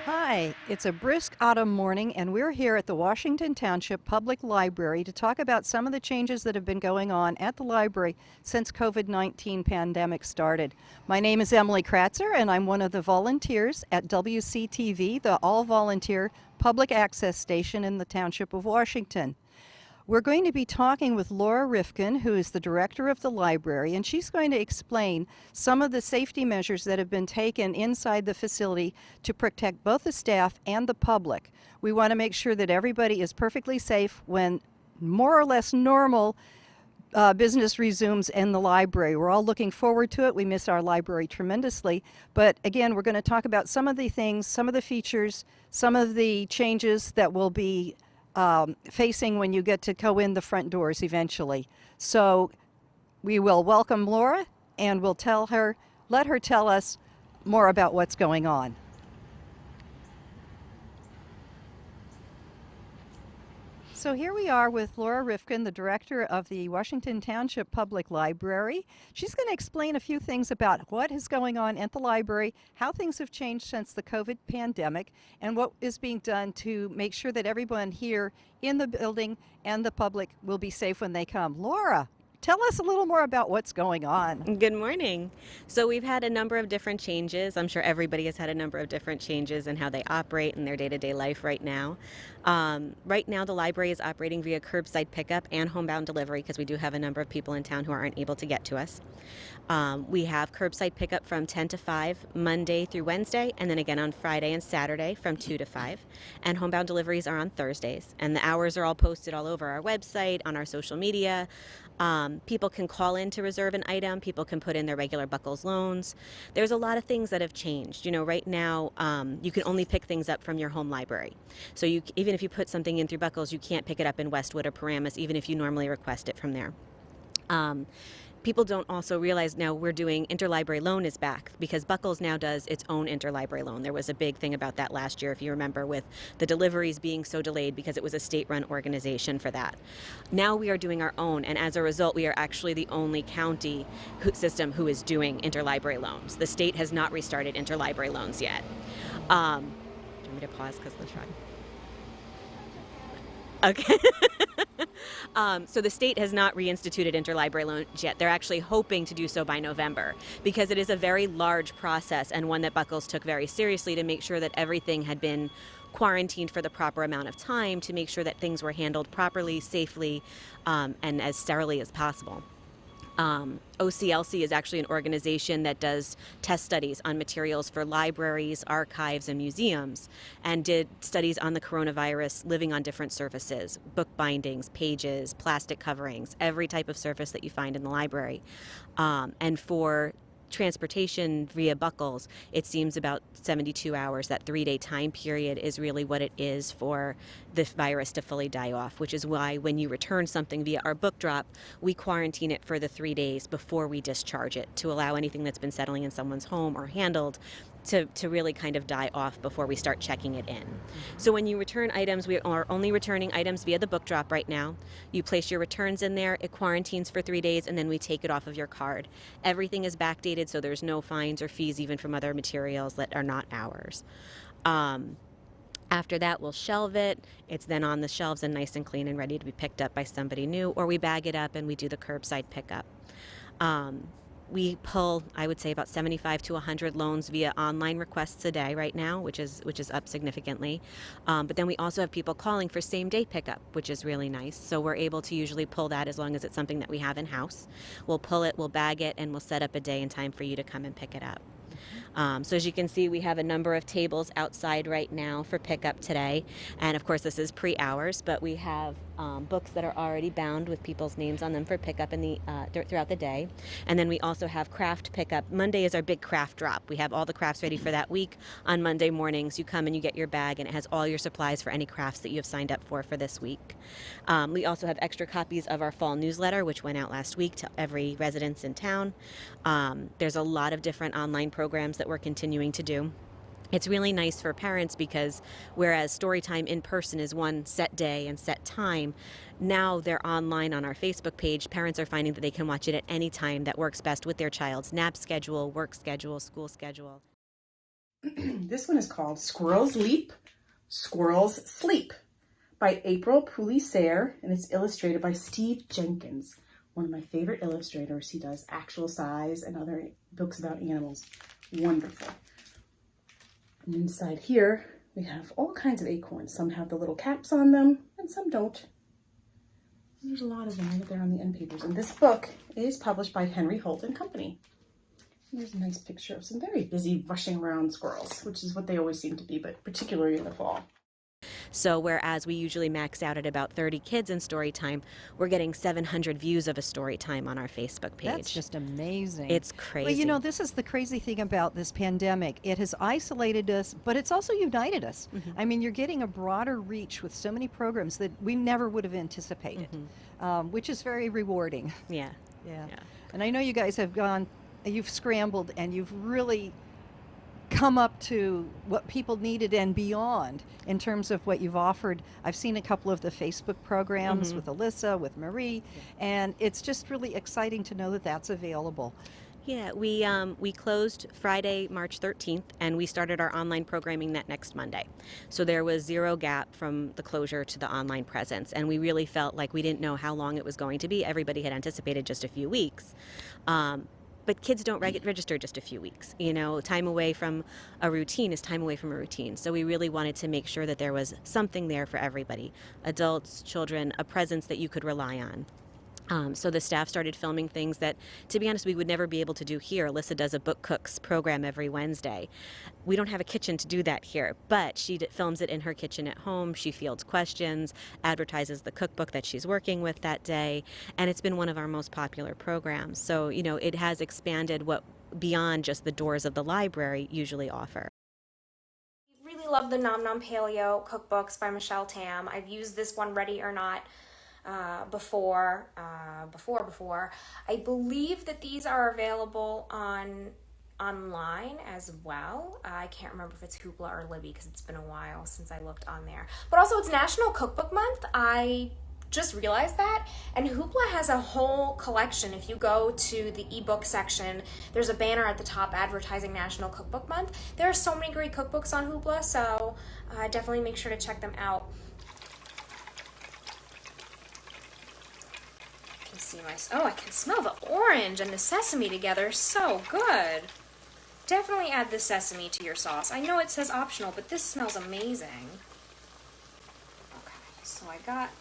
Hi, it's a brisk autumn morning, and we're here at the Washington Township Public Library to talk about some of the changes that have been going on at the library since COVID-19 pandemic started. My name is Emily Kratzer, and I'm one of the volunteers at WCTV, the all-volunteer public access station in the Township of Washington. We're going to be talking with Laura Rifkin, who is the director of the library, and she's going to explain some of the safety measures that have been taken inside the facility to protect both the staff and the public. We want to make sure that everybody is perfectly safe when more or less normal business resumes in the library. We're all looking forward to it. We miss our library tremendously. But again, we're going to talk about some of the things, some of the features, some of the changes that will be facing when you get to go in the front doors eventually. So we will welcome Laura and we'll let her tell us more about what's going on. So here we are with Laura Rifkin, the director of the Washington Township Public Library. She's going to explain a few things about what is going on at the library, how things have changed since the COVID pandemic, and what is being done to make sure that everyone here in the building and the public will be safe when they come. Laura, tell us a little more about what's going on. Good morning. So we've had a number of different changes. I'm sure everybody has had a number of different changes in how they operate in their day-to-day life right now. Right now, the library is operating via curbside pickup and homebound delivery because we do have a number of people in town who aren't able to get to us. We have curbside pickup from 10 to 5, Monday through Wednesday, and then again on Friday and Saturday from 2 to 5. And homebound deliveries are on Thursdays. And the hours are all posted all over our website, on our social media. People can call in to reserve an item. People can put in their regular Buckles loans. There's a lot of things that have changed. You know, right now, you can only pick things up from your home library. So even if you put something in through Buckles, you can't pick it up in Westwood or Paramus, even if you normally request it from there. People don't also realize now we're doing interlibrary loan is back because Buckles now does its own interlibrary loan. There was a big thing about that last year, if you remember, with the deliveries being so delayed because it was a state-run organization for that. Now we are doing our own, and as a result, we are actually the only county system who is doing interlibrary loans. The state has not restarted interlibrary loans yet. Do you want me to pause because of the truck? Okay. So the state has not reinstituted interlibrary loans yet. They're actually hoping to do so by November because it is a very large process and one that Buckles took very seriously to make sure that everything had been quarantined for the proper amount of time to make sure that things were handled properly, safely, and as sterilely as possible. OCLC is actually an organization that does test studies on materials for libraries, archives, and museums, and did studies on the coronavirus living on different surfaces, book bindings, pages, plastic coverings, every type of surface that you find in the library. And for transportation via Buckles, it seems about 72 hours. That 3-day time period is really what it is for the virus to fully die off, which is why when you return something via our book drop, we quarantine it for the 3 days before we discharge it to allow anything that's been settling in someone's home or handled to really kind of die off before we start checking it in. So when you return items, we are only returning items via the book drop right now. You place your returns in there, it quarantines for 3 days, and then we take it off of your card. Everything is backdated, so there's no fines or fees even from other materials that are not ours. After that, we'll shelve it. It's then on the shelves and nice and clean and ready to be picked up by somebody new, or we bag it up and we do the curbside pickup. We pull, I would say, about 75 to 100 loans via online requests a day right now, which is up significantly. But then we also have people calling for same-day pickup, which is really nice. So we're able to usually pull that as long as it's something that we have in-house. We'll pull it, we'll bag it, and we'll set up a day and time for you to come and pick it up. So as you can see, we have a number of tables outside right now for pickup today. And of course, this is pre-hours, but we have books that are already bound with people's names on them for pickup in the throughout the day. And then we also have craft pickup. Monday is our big craft drop. We have all the crafts ready for that week. On Monday mornings, you come and you get your bag, and it has all your supplies for any crafts that you have signed up for this week. We also have extra copies of our fall newsletter, which went out last week to every residence in town. There's a lot of different online programs that we're continuing to do. It's really nice for parents because whereas story time in person is one set day and set time, now they're online on our Facebook page. Parents are finding that they can watch it at any time that works best with their child's nap schedule, work schedule, school schedule. This one is called Squirrels Leap, Squirrels Sleep by April Poulicer, and it's illustrated by Steve Jenkins, one of my favorite illustrators. He does actual size and other books about animals. Wonderful. And inside here, we have all kinds of acorns. Some have the little caps on them, and some don't. There's a lot of them right there on the end papers. And this book is published by Henry Holt and Company. There's a nice picture of some very busy, rushing around squirrels, which is what they always seem to be, but particularly in the fall. So whereas we usually max out at about 30 kids in story time, we're getting 700 views of a story time on our Facebook page. That's just amazing. It's crazy. Well, you know, this is the crazy thing about this pandemic. It has isolated us, but it's also united us. I mean, you're getting a broader reach with so many programs that we never would have anticipated, which is very rewarding. Yeah. Yeah. And I know you guys have you've scrambled and you've really come up to what people needed and beyond in terms of what you've offered. I've seen a couple of the Facebook programs with Alyssa, with Marie, and it's just really exciting to know that that's available. Yeah, we closed Friday, March 13th, and we started our online programming that next Monday. So there was zero gap from the closure to the online presence, and we really felt like we didn't know how long it was going to be. Everybody had anticipated just a few weeks. But kids don't register just a few weeks. You know, time away from a routine is time away from a routine. So we really wanted to make sure that there was something there for everybody, adults, children, a presence that you could rely on. So the staff started filming things that, to be honest, we would never be able to do here. Alyssa does a Book Cooks program every Wednesday. We don't have a kitchen to do that here, but she films it in her kitchen at home. She fields questions, advertises the cookbook that she's working with that day, and it's been one of our most popular programs. So, you know, it has expanded what beyond just the doors of the library usually offer. Really love the Nom Nom Paleo cookbooks by Michelle Tam. I've used this one, Ready or Not, before. I believe that these are available online as well. I can't remember if it's Hoopla or Libby because it's been a while since I looked on there. But also it's National Cookbook Month. I just realized that, and Hoopla has a whole collection. If you go to the ebook section, there's a banner at the top advertising National Cookbook Month. There are so many great cookbooks on Hoopla, so definitely make sure to check them out. I can smell the orange and the sesame together. So good. Definitely add the sesame to your sauce. I know it says optional, but this smells amazing. Okay, so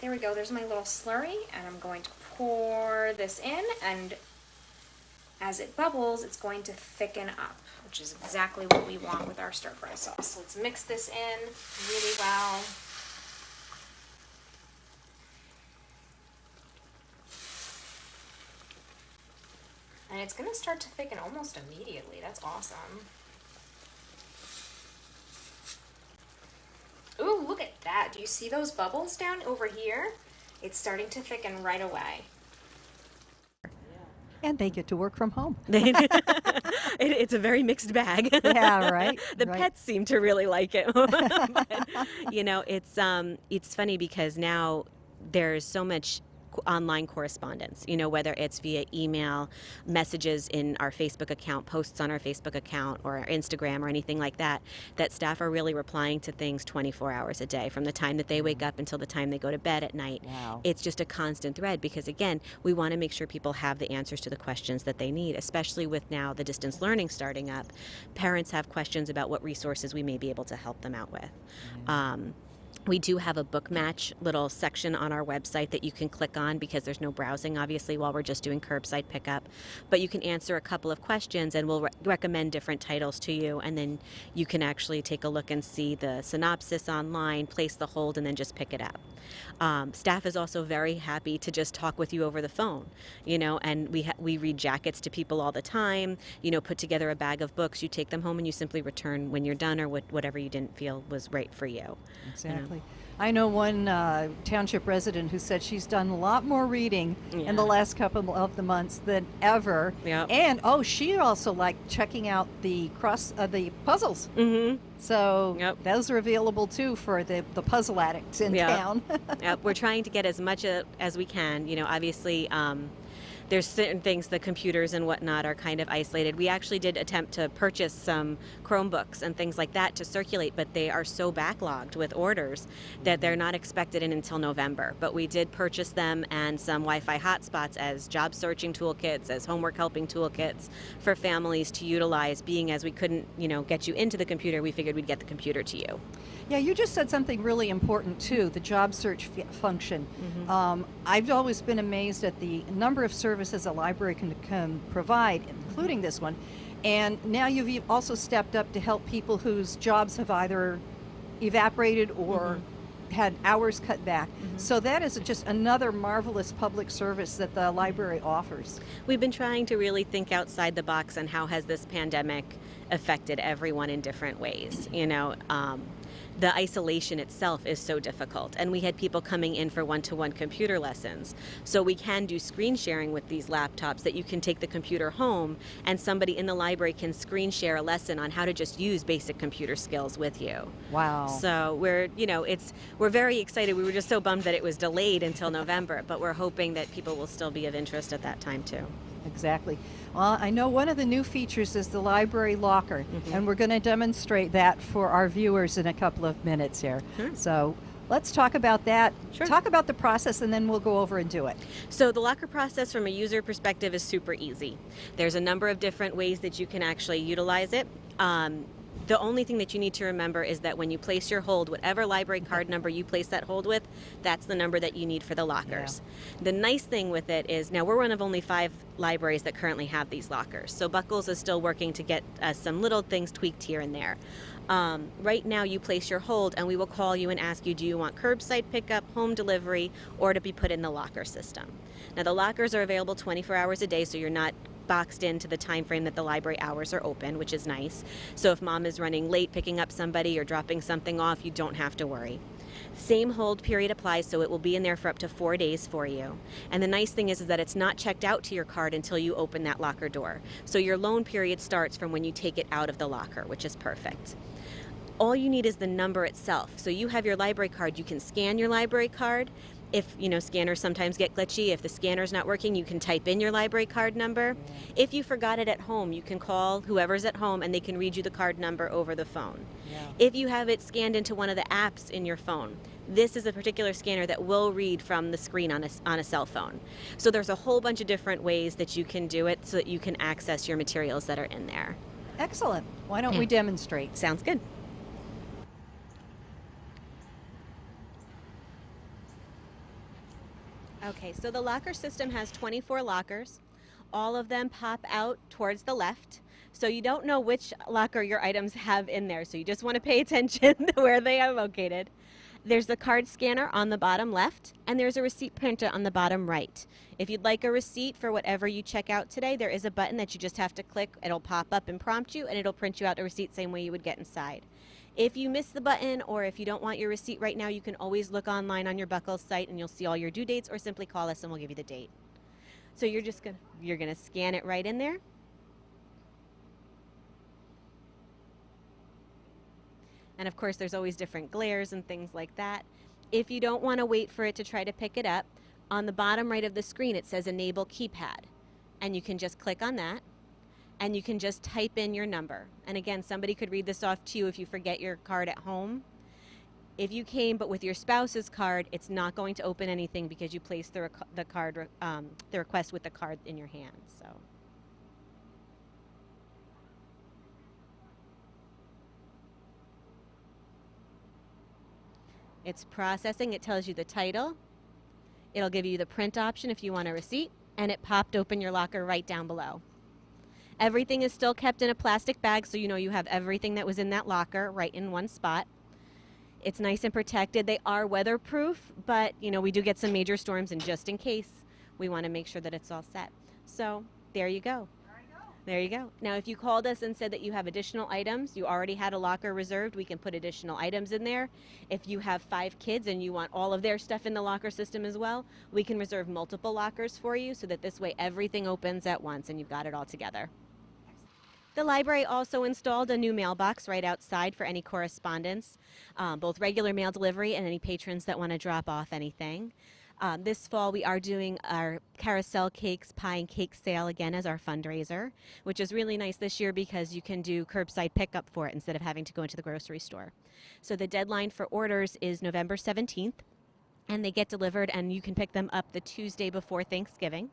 there we go. There's my little slurry, and I'm going to pour this in, and as it bubbles, it's going to thicken up, which is exactly what we want with our stir-fry sauce. So let's mix this in really well. And it's going to start to thicken almost immediately. That's awesome. Ooh, look at that. Do you see those bubbles down over here? It's starting to thicken right away. And they get to work from home. It's a very mixed bag. Yeah, right. The right. pets seem to really like it. But, you know, it's funny because now there's so much online correspondence, you know, whether it's via email, messages in our Facebook account, posts on our Facebook account or our Instagram or anything like that, that staff are really replying to things 24 hours a day from the time that they wake up until the time they go to bed at night. Wow. It's just a constant thread because, again, we want to make sure people have the answers to the questions that they need, especially with now the distance learning starting up. Parents have questions about what resources we may be able to help them out with. We do have a book match little section on our website that you can click on because there's no browsing, obviously, while we're just doing curbside pickup. But you can answer a couple of questions and we'll recommend different titles to you, and then you can actually take a look and see the synopsis online, place the hold, and then just pick it up. Staff is also very happy to just talk with you over the phone, you know, and we read jackets to people all the time, you know, put together a bag of books, you take them home and you simply return when you're done or whatever you didn't feel was right for you. Exactly. You know? I know one township resident who said she's done a lot more reading in the last couple of the months than ever. Yeah. And she also liked checking out the puzzles. Mm-hmm. So those are available too for the puzzle addicts in town. We're trying to get as much as we can. You know, obviously there's certain things, the computers and whatnot are kind of isolated. We actually did attempt to purchase some Chromebooks and things like that to circulate, but they are so backlogged with orders that they're not expected in until November. But we did purchase them, and some Wi-Fi hotspots as job searching toolkits, as homework helping toolkits for families to utilize. Being as we couldn't, get you into the computer, we figured we'd get the computer to you. Yeah, you just said something really important too, the job search function. I've always been amazed at the number of services a library can provide, including this one. And now you've also stepped up to help people whose jobs have either evaporated or had hours cut back. So that is just another marvelous public service that the library offers. We've been trying to really think outside the box on how has this pandemic affected everyone in different ways. The isolation itself is so difficult, and we had people coming in for one-to-one computer lessons. So we can do screen sharing with these laptops, that you can take the computer home and somebody in the library can screen share a lesson on how to just use basic computer skills with you. Wow. So we're very excited. We were just so bummed that it was delayed until November, but we're hoping that people will still be of interest at that time too. Exactly. Well, I know one of the new features is the library locker, and we're going to demonstrate that for our viewers in a couple of minutes here. Sure. So let's talk about that. Sure. Talk about the process, and then we'll go over and do it. So the locker process from a user perspective is super easy. There's a number of different ways that you can actually utilize it. The only thing that you need to remember is that when you place your hold, whatever library card number you place that hold with, that's the number that you need for the lockers. Yeah. The nice thing with it is, now we're one of only 5 libraries that currently have these lockers. So Buckles is still working to get some little things tweaked here and there. Right now you place your hold and we will call you and ask you, do you want curbside pickup, home delivery, or to be put in the locker system? Now the lockers are available 24 hours a day, so you're not boxed into the time frame that the library hours are open, which is nice. So if mom is running late picking up somebody or dropping something off, you don't have to worry. Same hold period applies, so it will be in there for up to 4 days for you. And the nice thing is that it's not checked out to your card until you open that locker door. So your loan period starts from when you take it out of the locker, which is perfect. All you need is the number itself. So you have your library card, you can scan your library card. If, scanners sometimes get glitchy. If the scanner's not working, you can type in your library card number. Yeah. If you forgot it at home, you can call whoever's at home and they can read you the card number over the phone. Yeah. If you have it scanned into one of the apps in your phone, this is a particular scanner that will read from the screen on a cell phone. So there's a whole bunch of different ways that you can do it so that you can access your materials that are in there. Excellent. Why don't we demonstrate? Sounds good. Okay, so the locker system has 24 lockers. All of them pop out towards the left. So you don't know which locker your items have in there. So you just want to pay attention to where they are located. There's the card scanner on the bottom left, and there's a receipt printer on the bottom right. If you'd like a receipt for whatever you check out today, there is a button that you just have to click. It'll pop up and prompt you, and it'll print you out a receipt same way you would get inside. If you miss the button, or if you don't want your receipt right now, you can always look online on your Buckles site and you'll see all your due dates, or simply call us and we'll give you the date. So you're gonna scan it right in there. And of course there's always different glares and things like that. If you don't want to wait for it to try to pick it up, on the bottom right of the screen it says enable keypad, and you can just click on that. And you can just type in your number. And again, somebody could read this off to you if you forget your card at home. If you came but with your spouse's card, it's not going to open anything because you placed the request with the card in your hand. So. It's processing. It tells you the title. It'll give you the print option if you want a receipt, and it popped open your locker right down below. Everything is still kept in a plastic bag, so you have everything that was in that locker right in one spot. It's nice and protected. They are weatherproof, but we do get some major storms, and just in case, we want to make sure that it's all set. So there you go. There you go. Now, if you called us and said that you have additional items, you already had a locker reserved, we can put additional items in there. If you have 5 kids and you want all of their stuff in the locker system as well, we can reserve multiple lockers for you so that this way everything opens at once and you've got it all together. The library also installed a new mailbox right outside for any correspondence, both regular mail delivery and any patrons that want to drop off anything. This fall, we are doing our carousel cakes, pie, and cake sale again as our fundraiser, which is really nice this year because you can do curbside pickup for it instead of having to go into the grocery store. So the deadline for orders is November 17th, and they get delivered, and you can pick them up the Tuesday before Thanksgiving.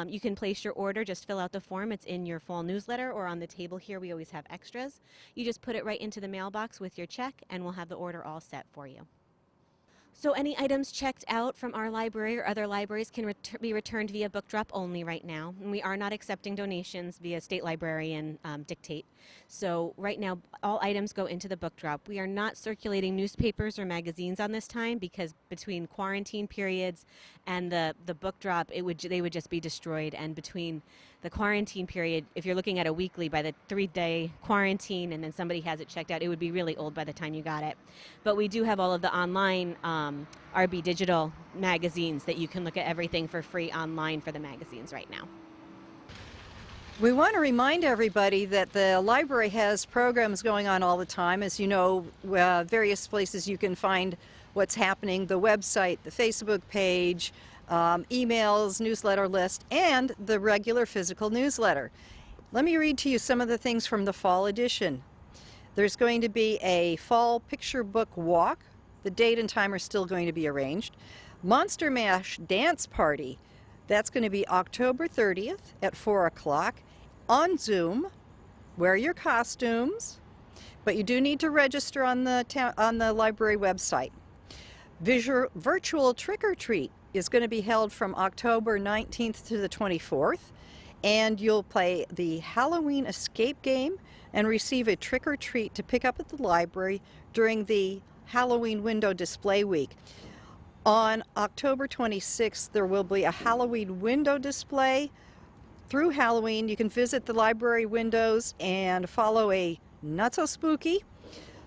You can place your order, just fill out the form. It's in your fall newsletter or on the table here. We always have extras. You just put it right into the mailbox with your check, and we'll have the order all set for you. So any items checked out from our library or other libraries can be returned via book drop only right now. And we are not accepting donations via state librarian dictate. So right now, all items go into the book drop. We are not circulating newspapers or magazines on this time because between quarantine periods and the book drop, they would just be destroyed. And between the quarantine period, if you're looking at a weekly, by the 3-day quarantine and then somebody has it checked out, it would be really old by the time you got it. But we do have all of the online RB Digital magazines that you can look at everything for free online for the magazines right now. We want to remind everybody that the library has programs going on all the time. As you know, various places you can find what's happening, the website, the Facebook page, emails, newsletter list, and the regular physical newsletter. Let me read to you some of the things from the fall edition. There's going to be a fall picture book walk. The date and time are still going to be arranged. Monster Mash Dance Party. That's going to be October 30th at 4 o'clock on Zoom. Wear your costumes, but you do need to register on the library website. Virtual Trick or Treat is going to be held from October 19th to the 24th, and you'll play the Halloween escape game and receive a trick or treat to pick up at the library during the Halloween window display week. On October 26th, there will be a Halloween window display. Through Halloween, you can visit the library windows and follow a not so spooky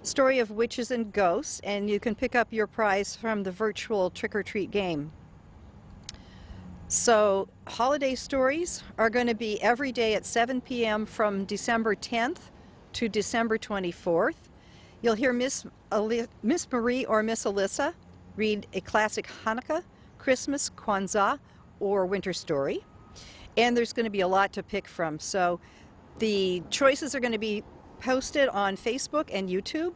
story of witches and ghosts, and you can pick up your prize from the virtual trick-or-treat game. So holiday stories are going to be every day at 7 p.m. from December 10th to December 24th. You'll hear Miss Marie or Miss Alyssa read a classic Hanukkah, Christmas, Kwanzaa, or winter story. And there's going to be a lot to pick from. So the choices are going to be posted on Facebook and YouTube.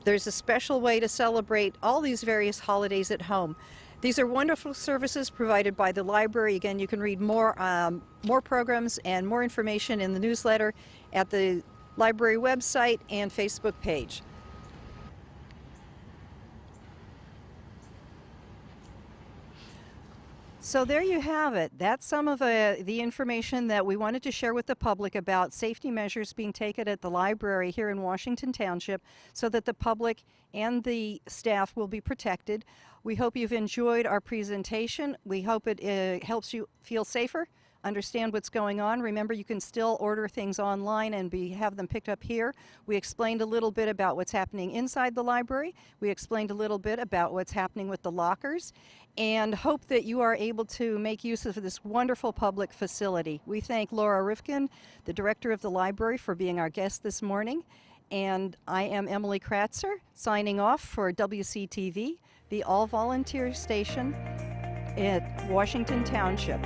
There's a special way to celebrate all these various holidays at home. These are wonderful services provided by the library. Again, you can read more programs and more information in the newsletter at the library website and Facebook page. So there you have it. That's some of the information that we wanted to share with the public about safety measures being taken at the library here in Washington Township so that the public and the staff will be protected. We hope you've enjoyed our presentation. We hope it helps you feel safer, understand what's going on. Remember, you can still order things online and have them picked up here. We explained a little bit about what's happening inside the library. We explained a little bit about what's happening with the lockers, and hope that you are able to make use of this wonderful public facility. We thank Laura Rifkin, the director of the library, for being our guest this morning. And I am Emily Kratzer, signing off for WCTV, the all-volunteer station at Washington Township.